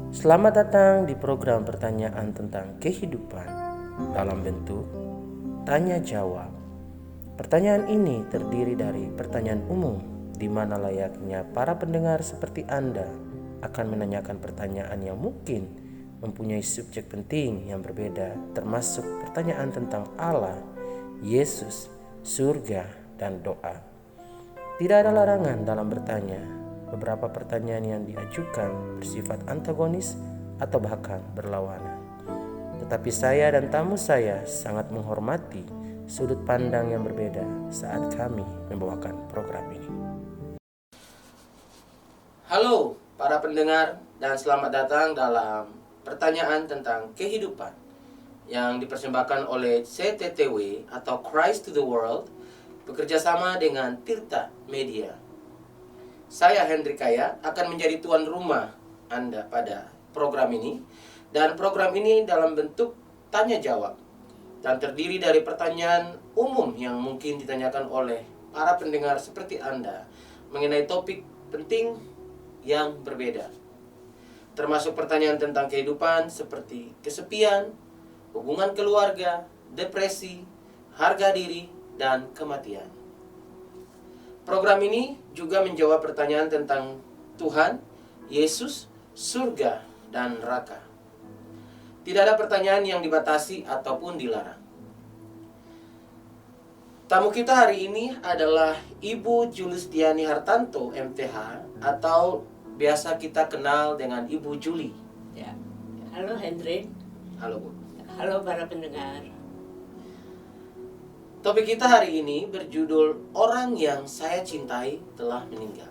Selamat datang di program pertanyaan tentang kehidupan dalam bentuk tanya jawab. Pertanyaan ini terdiri dari pertanyaan umum di mana layaknya para pendengar seperti Anda akan menanyakan pertanyaan yang mungkin mempunyai subjek penting yang berbeda, termasuk pertanyaan tentang Allah, Yesus, surga, dan doa. Tidak ada larangan dalam bertanya. Beberapa pertanyaan yang diajukan bersifat antagonis atau bahkan berlawanan. Tetapi saya dan tamu saya sangat menghormati sudut pandang yang berbeda saat kami membawakan program ini. Halo para pendengar dan selamat datang dalam pertanyaan tentang kehidupan yang dipersembahkan oleh CTTW atau Christ to the World bekerjasama dengan Tirta Media. Saya Hendrik Kaya akan menjadi tuan rumah Anda pada program ini. Dan program ini dalam bentuk tanya jawab dan terdiri dari pertanyaan umum yang mungkin ditanyakan oleh para pendengar seperti Anda mengenai topik penting yang berbeda. Termasuk pertanyaan tentang kehidupan seperti kesepian, hubungan keluarga, depresi, harga diri, dan kematian. Program ini juga menjawab pertanyaan tentang Tuhan, Yesus, surga, dan neraka. Tidak ada pertanyaan yang dibatasi ataupun dilarang. Tamu kita hari ini adalah Ibu Julistiani Hartanto, MTH, atau biasa kita kenal dengan Ibu Juli. Ya. Halo Hendrik. Halo Bu. Halo para pendengar. Topik kita hari ini berjudul Orang yang Saya Cintai Telah Meninggal.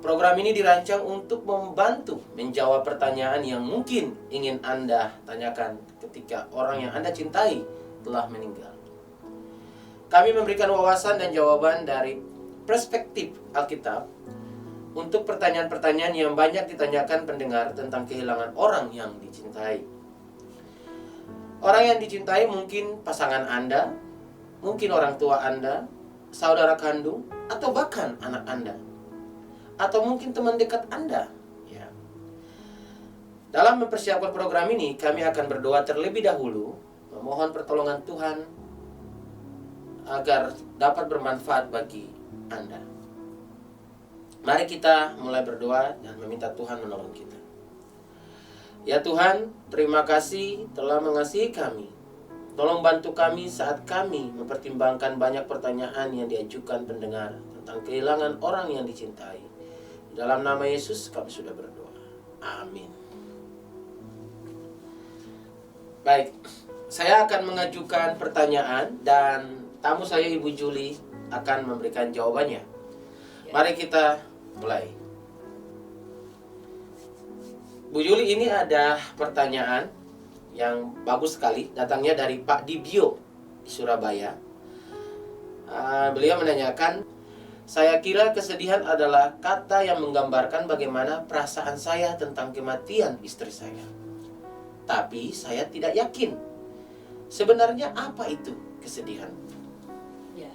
Program ini dirancang untuk membantu menjawab pertanyaan yang mungkin ingin Anda tanyakan ketika orang yang Anda cintai telah meninggal. Kami memberikan wawasan dan jawaban dari perspektif Alkitab untuk pertanyaan-pertanyaan yang banyak ditanyakan pendengar tentang kehilangan orang yang dicintai. Orang yang dicintai mungkin pasangan Anda, mungkin orang tua Anda, saudara kandung, atau bahkan anak Anda. Atau mungkin teman dekat Anda. Ya. Dalam mempersiapkan program ini, kami akan berdoa terlebih dahulu, memohon pertolongan Tuhan agar dapat bermanfaat bagi Anda. Mari kita mulai berdoa dan meminta Tuhan menolong kita. Ya Tuhan, terima kasih telah mengasihi kami. Tolong bantu kami saat kami mempertimbangkan banyak pertanyaan yang diajukan pendengar tentang kehilangan orang yang dicintai. Dalam nama Yesus kami sudah berdoa. Amin. Baik, saya akan mengajukan pertanyaan dan tamu saya Ibu Juli akan memberikan jawabannya. Mari kita mulai. Bu Juli, ini ada pertanyaan yang bagus sekali, datangnya dari Pak Dibio di Surabaya. Beliau menanyakan, saya kira kesedihan adalah kata yang menggambarkan bagaimana perasaan saya tentang kematian istri saya. Tapi saya tidak yakin. Sebenarnya apa itu kesedihan? Ya.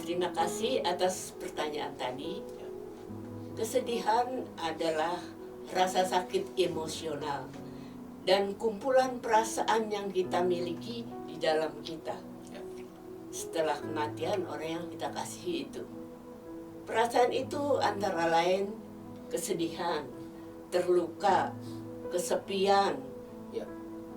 Terima kasih atas pertanyaan tadi. Kesedihan adalah rasa sakit emosional dan kumpulan perasaan yang kita miliki di dalam kita setelah kematian orang yang kita kasihi itu. Perasaan itu antara lain kesedihan, terluka, kesepian,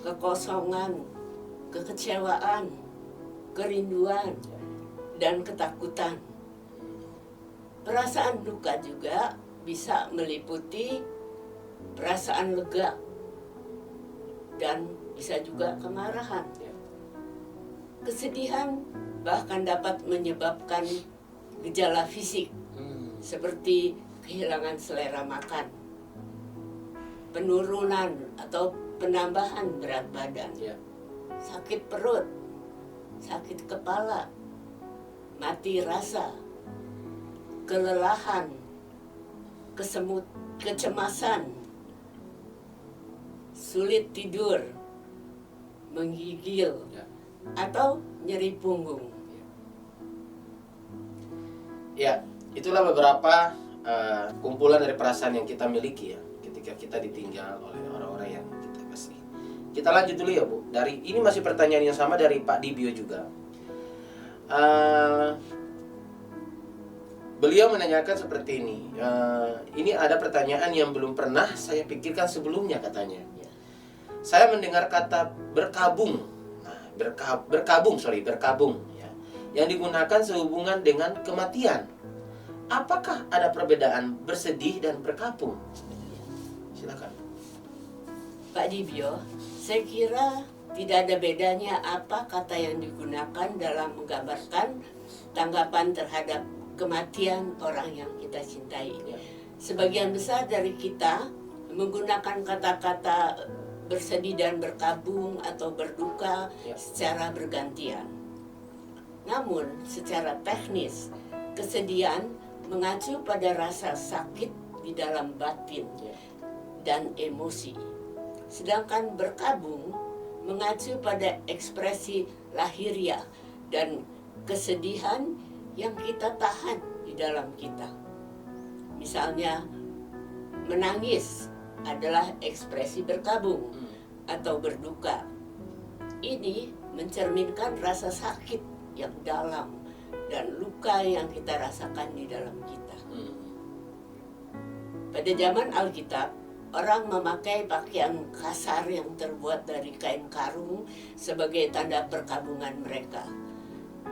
kekosongan, kekecewaan, kerinduan, dan ketakutan. Perasaan duka juga bisa meliputi perasaan lega dan bisa juga kemarahan. Kesedihan bahkan dapat menyebabkan gejala fisik seperti kehilangan selera makan, penurunan atau penambahan berat badan, sakit perut, sakit kepala, mati rasa, kelelahan, kecemasan, sulit tidur, menggigil, atau nyeri punggung. Ya, itulah beberapa kumpulan dari perasaan yang kita miliki ya ketika ketika kita ditinggal oleh orang-orang yang kita kasih. Kita lanjut dulu ya Bu. Ini masih pertanyaan yang sama dari Pak Dibio juga. Beliau menanyakan seperti ini. Ini ada pertanyaan yang belum pernah saya pikirkan sebelumnya katanya. Saya mendengar kata berkabung. Nah, berkabung ya, yang digunakan sehubungan dengan kematian. Apakah ada perbedaan bersedih dan berkabung? Silakan. Pak Dibio, saya kira tidak ada bedanya apa kata yang digunakan dalam menggambarkan tanggapan terhadap kematian orang yang kita cintai. Sebagian besar dari kita menggunakan kata-kata bersedih dan berkabung atau berduka secara bergantian. Namun secara teknis, kesedihan mengacu pada rasa sakit di dalam batin dan emosi. Sedangkan berkabung mengacu pada ekspresi lahiriah dan kesedihan yang kita tahan di dalam kita. Misalnya, menangis adalah ekspresi berkabung atau berduka. Ini mencerminkan rasa sakit yang dalam dan luka yang kita rasakan di dalam kita. Pada zaman Alkitab, orang memakai pakaian kasar yang terbuat dari kain karung sebagai tanda perkabungan mereka.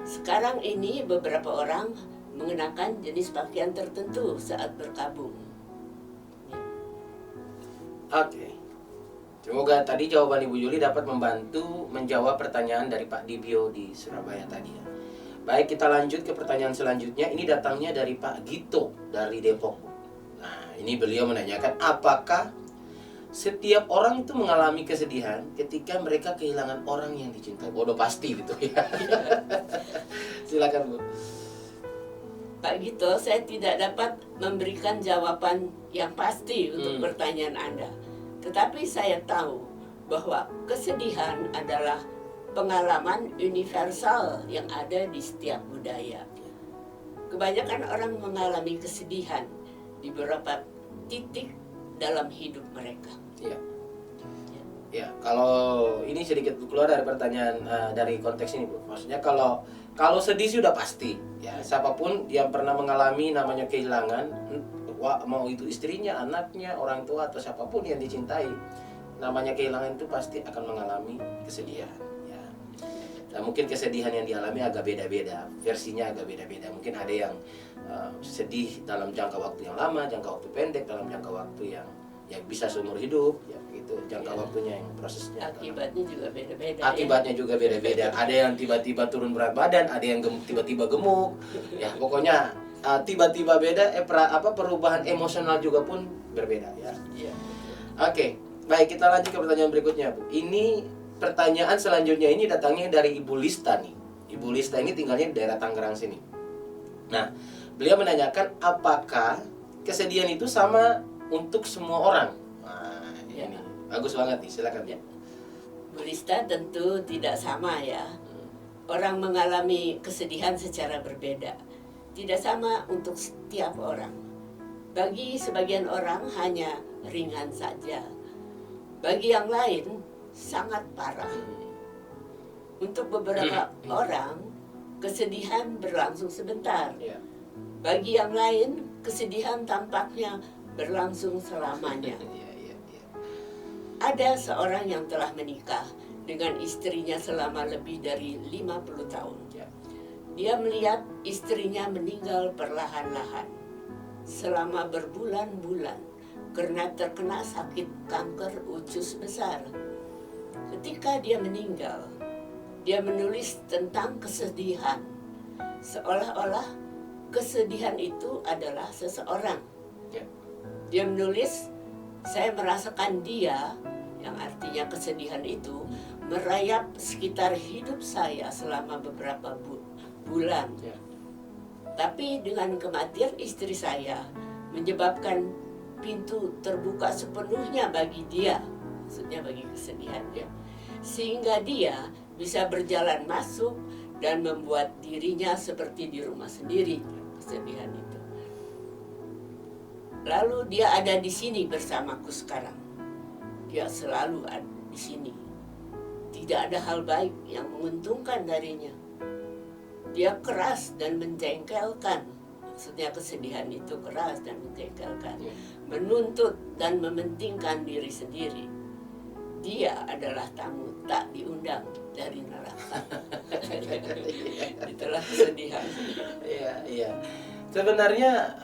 Sekarang ini beberapa orang mengenakan jenis pakaian tertentu saat berkabung. Oke. Semoga tadi jawaban Ibu Yuli dapat membantu menjawab pertanyaan dari Pak Dibio di Surabaya tadi ya. Baik, kita lanjut ke pertanyaan selanjutnya. Ini datangnya dari Pak Gito dari Depok. Nah, ini beliau menanyakan apakah setiap orang itu mengalami kesedihan ketika mereka kehilangan orang yang dicintai. Bodoh pasti gitu ya. Silakan Bu. Pak Gito, saya tidak dapat memberikan jawaban yang pasti untuk pertanyaan Anda. Tetapi saya tahu bahwa kesedihan adalah pengalaman universal yang ada di setiap budaya. Kebanyakan orang mengalami kesedihan di beberapa titik dalam hidup mereka. Iya. Ya, kalau ini sedikit keluar dari pertanyaan dari konteks ini Bu. Maksudnya kalau sedih sudah pasti ya, siapapun yang pernah mengalami namanya kehilangan, mau itu istrinya, anaknya, orang tua atau siapapun yang dicintai, namanya kehilangan itu pasti akan mengalami kesedihan ya. Nah, mungkin kesedihan yang dialami agak beda-beda, versinya agak beda-beda. Mungkin ada yang sedih dalam jangka waktu yang lama, jangka waktu pendek, dalam jangka waktu yang bisa seumur hidup ya, gitu jangka waktunya yang prosesnya. Akibatnya juga beda-beda. Akibatnya juga beda-beda. Ada yang tiba-tiba turun berat badan, ada yang tiba-tiba gemuk. Ya, pokoknya tiba-tiba beda. Perubahan emosional juga pun berbeda ya. Iya. Oke, baik, kita lanjut ke pertanyaan berikutnya Bu. Ini pertanyaan selanjutnya ini datangnya dari Ibu Lista nih. Ibu Lista ini tinggalnya di daerah Tangerang sini. Nah, beliau menanyakan apakah kesedihan itu sama untuk semua orang. Nah, ini bagus banget nih, silakan. Ya. Bu Lista tentu tidak sama ya. Orang mengalami kesedihan secara berbeda. Tidak sama untuk setiap orang. Bagi sebagian orang hanya ringan saja. Bagi yang lain sangat parah. Untuk beberapa orang kesedihan berlangsung sebentar. Bagi yang lain kesedihan tampaknya berlangsung selamanya. Ada seorang yang telah menikah dengan istrinya selama lebih dari 50 tahun. Dia melihat istrinya meninggal perlahan-lahan selama berbulan-bulan karena terkena sakit kanker usus besar. Ketika dia meninggal, dia menulis tentang kesedihan, seolah-olah kesedihan itu adalah seseorang. Dia menulis, saya merasakan dia, yang artinya kesedihan itu, merayap sekitar hidup saya selama beberapa bulan. Tapi dengan kematian istri saya, menyebabkan pintu terbuka sepenuhnya bagi dia, maksudnya bagi kesedihannya. Sehingga dia bisa berjalan masuk dan membuat dirinya seperti di rumah sendiri, kesedihan itu. Lalu dia ada di sini bersamaku sekarang. Dia selalu ada di sini. Tidak ada hal baik yang menguntungkan darinya. Dia keras dan menjengkelkan. Maksudnya kesedihan itu keras dan menjengkelkan. Menuntut dan mementingkan diri sendiri. Dia adalah tamu tak diundang dari neraka. Itulah kesedihan. Iya. Sebenarnya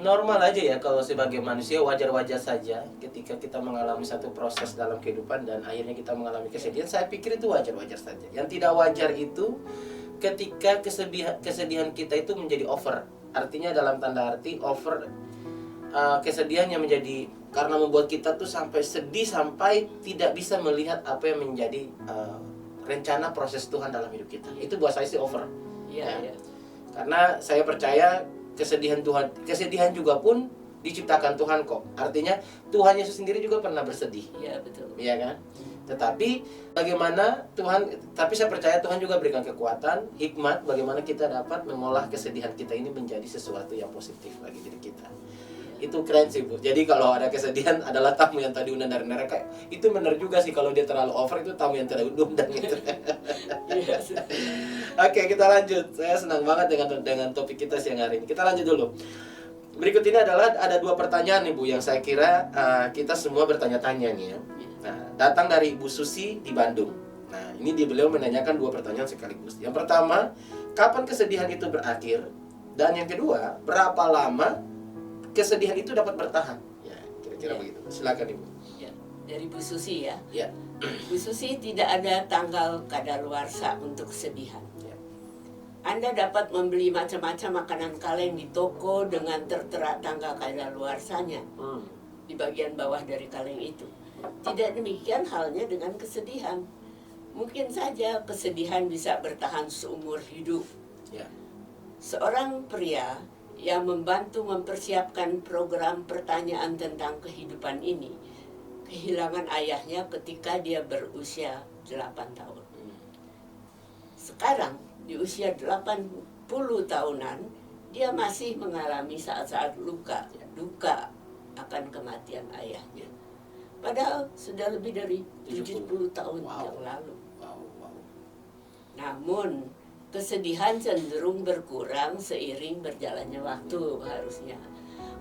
normal aja ya kalau sebagai manusia, wajar-wajar saja ketika kita mengalami satu proses dalam kehidupan dan akhirnya kita mengalami kesedihan. Saya pikir itu wajar-wajar saja. Yang tidak wajar itu ketika kesedihan kita itu menjadi over. Artinya dalam tanda arti over, kesedihan yang menjadi karena membuat kita tuh sampai sedih sampai tidak bisa melihat apa yang menjadi rencana proses Tuhan dalam hidup kita. Itu buat saya sih over. Iya. Karena saya percaya kesedihan juga pun diciptakan Tuhan kok. Artinya Tuhan Yesus sendiri juga pernah bersedih. Iya, betul. Iya kan? Tetapi bagaimana tapi saya percaya Tuhan juga berikan kekuatan, hikmat bagaimana kita dapat mengolah kesedihan kita ini menjadi sesuatu yang positif bagi diri kita. Itu keren sih, Bu. Jadi kalau ada kesedihan adalah tamu yang tadi undang dari neraka. Itu benar juga sih, kalau dia terlalu over itu tamu yang tidak diundang gitu. Oke, kita lanjut. Saya senang banget dengan topik kita siang hari ini. Kita lanjut dulu. Berikut ini adalah ada 2 pertanyaan nih, Bu, yang saya kira kita semua bertanya-tanya nih ya. Nah, datang dari Ibu Susi di Bandung. Nah, ini beliau menanyakan 2 pertanyaan sekaligus. Yang pertama, kapan kesedihan itu berakhir? Dan yang kedua, berapa lama kesedihan itu dapat bertahan? Ya, kira-kira begitu. Silakan Ibu. Ya, dari Bu Susi ya. Ya. Bu Susi, tidak ada tanggal kadaluarsa untuk kesedihan. Ya. Anda dapat membeli macam-macam makanan kaleng di toko dengan tertera tanggal kadaluarsanya di bagian bawah dari kaleng itu. Tidak demikian halnya dengan kesedihan. Mungkin saja kesedihan bisa bertahan seumur hidup. Ya. Seorang pria yang membantu mempersiapkan program pertanyaan tentang kehidupan ini kehilangan ayahnya ketika dia berusia 8 tahun. Sekarang di usia 80 tahunan dia masih mengalami saat-saat duka akan kematian ayahnya. Padahal sudah lebih dari 70 tahun yang lalu. Namun kesedihan cenderung berkurang seiring berjalannya waktu harusnya.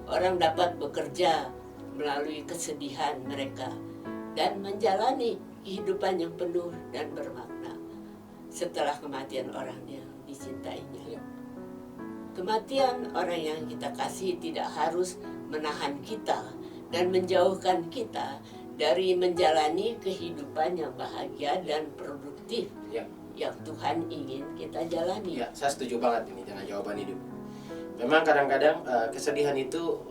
Orang dapat bekerja melalui kesedihan mereka dan menjalani kehidupan yang penuh dan bermakna setelah kematian orang yang dicintainya. Kematian orang yang kita kasih tidak harus menahan kita dan menjauhkan kita dari menjalani kehidupan yang bahagia dan produktif yang Tuhan ingin kita jalani. Ya, saya setuju banget ini dengan jawaban hidup. Memang kadang-kadang kesedihan itu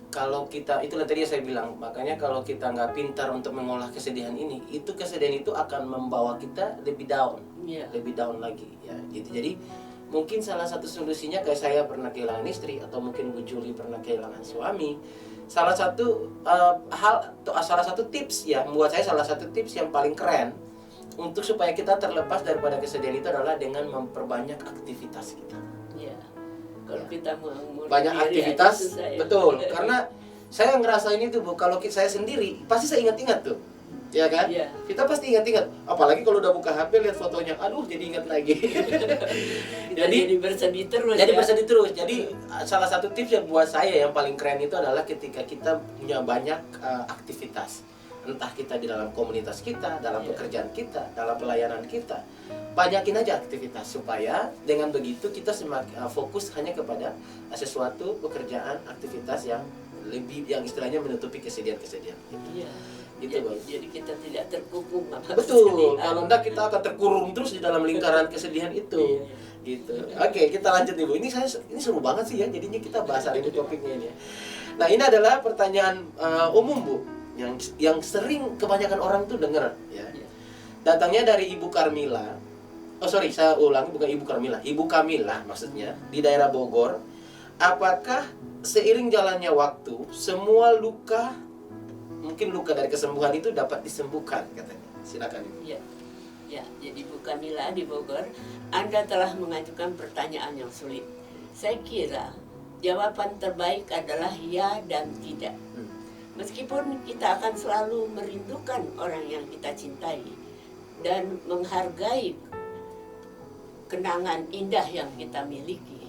kalau kita, itulah tadi yang saya bilang, makanya kalau kita nggak pintar untuk mengolah kesedihan ini, kesedihan itu akan membawa kita lebih down, lebih down lagi. Ya, gitu. Jadi mungkin salah satu solusinya kayak saya pernah kehilangan istri atau mungkin Bu Juli pernah kehilangan suami. Salah satu tips ya, membuat saya salah satu tips yang paling keren untuk supaya kita terlepas daripada kesedihan itu adalah dengan memperbanyak aktivitas kita. Iya. Kalau kita mau banyak aktivitas, betul. Karena saya ngerasain itu, Bu, kalau saya sendiri pasti saya ingat-ingat tuh. Ya kan? Iya. Kita pasti ingat-ingat. Apalagi kalau udah buka HP lihat fotonya, aduh jadi ingat lagi. jadi bersedih terus. Bersedih terus. Jadi salah satu tips yang buat saya yang paling keren itu adalah ketika kita punya banyak aktivitas. Entah kita di dalam komunitas kita, dalam pekerjaan kita, dalam pelayanan kita, banyakin aja aktivitas supaya dengan begitu kita semakin fokus hanya kepada sesuatu pekerjaan, aktivitas yang istilahnya menutupi kesedihan-kesedihan. Iya. Gitu, jadi kita tidak terkungkung. Betul. Kalau enggak kita akan terkurung terus di dalam lingkaran kesedihan itu. Gitu. Oke, kita lanjut nih, Bu. Ini seru banget sih ya. Jadinya kita bahas hari ini topiknya ini. Nah, ini adalah pertanyaan umum, Bu, yang sering kebanyakan orang tuh dengar ya. Datangnya dari Ibu Carmila. Oh sorry, saya ulangi, bukan Ibu Carmila, Ibu Kamila maksudnya, di daerah Bogor. Apakah seiring jalannya waktu semua luka, mungkin luka dari kesembuhan itu dapat disembuhkan, katanya? Silakan Ibu. Ya, jadi Bu Kamila di Bogor, Anda telah mengajukan pertanyaan yang sulit. Saya kira jawaban terbaik adalah ya dan tidak. Meskipun kita akan selalu merindukan orang yang kita cintai dan menghargai kenangan indah yang kita miliki,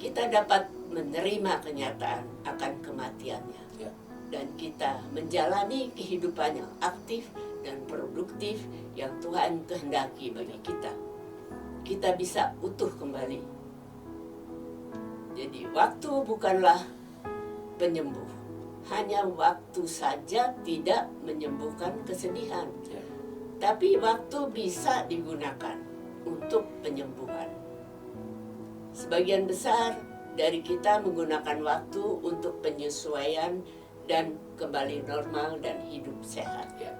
kita dapat menerima kenyataan akan kematiannya. Ya. Dan kita menjalani kehidupan yang aktif dan produktif yang Tuhan kehendaki bagi kita. Kita bisa utuh kembali. Jadi waktu bukanlah penyembuh. Hanya waktu saja tidak menyembuhkan kesedihan. Ya. Tapi waktu bisa digunakan untuk penyembuhan. Sebagian besar dari kita menggunakan waktu untuk penyesuaian dan kembali normal dan hidup sehat. Ya.